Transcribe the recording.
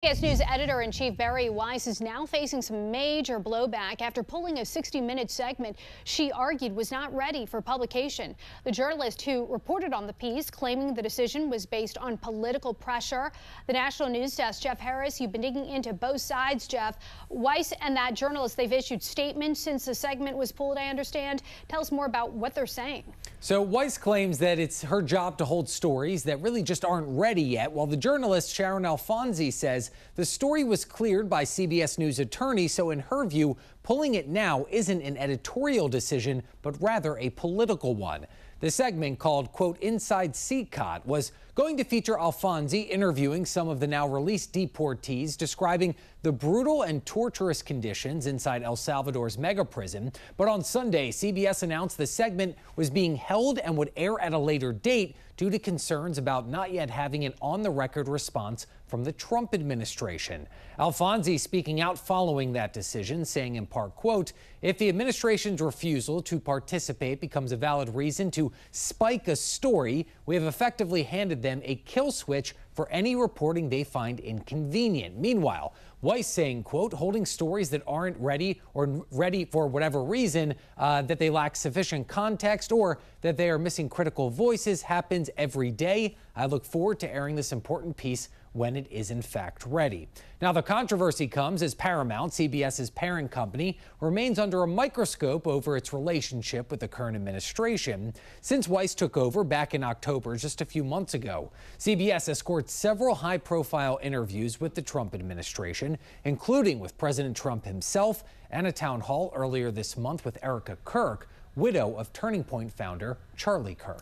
CBS News editor-in-chief Bari Weiss is now facing some major blowback after pulling a 60-minute segment she argued was not ready for publication. The journalist who reported on the piece claiming the decision was based on political pressure. The National News Desk, Jeff Harris, you've been digging into both sides, Jeff. Weiss and that journalist, they've issued statements since the segment was pulled, I understand. Tell us more about what they're saying. So Weiss claims that it's her job to hold stories that really just aren't ready yet, while the journalist Sharon Alfonsi says the story was cleared by CBS News attorney, so in her view, pulling it now isn't an editorial decision, but rather a political one. The segment, called, quote, Inside CCOT, was going to feature Alfonsi interviewing some of the now released deportees, describing the brutal and torturous conditions inside El Salvador's mega prison. But on Sunday, CBS announced the segment was being held and would air at a later date due to concerns about not yet having an on-the-record response from the Trump administration. Alfonsi speaking out following that decision, saying in part, quote, if the administration's refusal to participate becomes a valid reason to spike a story, we have effectively handed them a kill switch for any reporting they find inconvenient. Meanwhile, Weiss saying, quote, holding stories that aren't ready or ready for whatever reason, that they lack sufficient context or that they are missing critical voices happens every day. I look forward to airing this important piece when it is in fact ready. Now, the controversy comes as Paramount, CBS's parent company, remains under a microscope over its relationship with the current administration. Since Weiss took over back in October, just a few months ago, CBS has scored several high-profile interviews with the Trump administration, including with President Trump himself, and a town hall earlier this month with Erica Kirk, widow of Turning Point founder Charlie Kirk.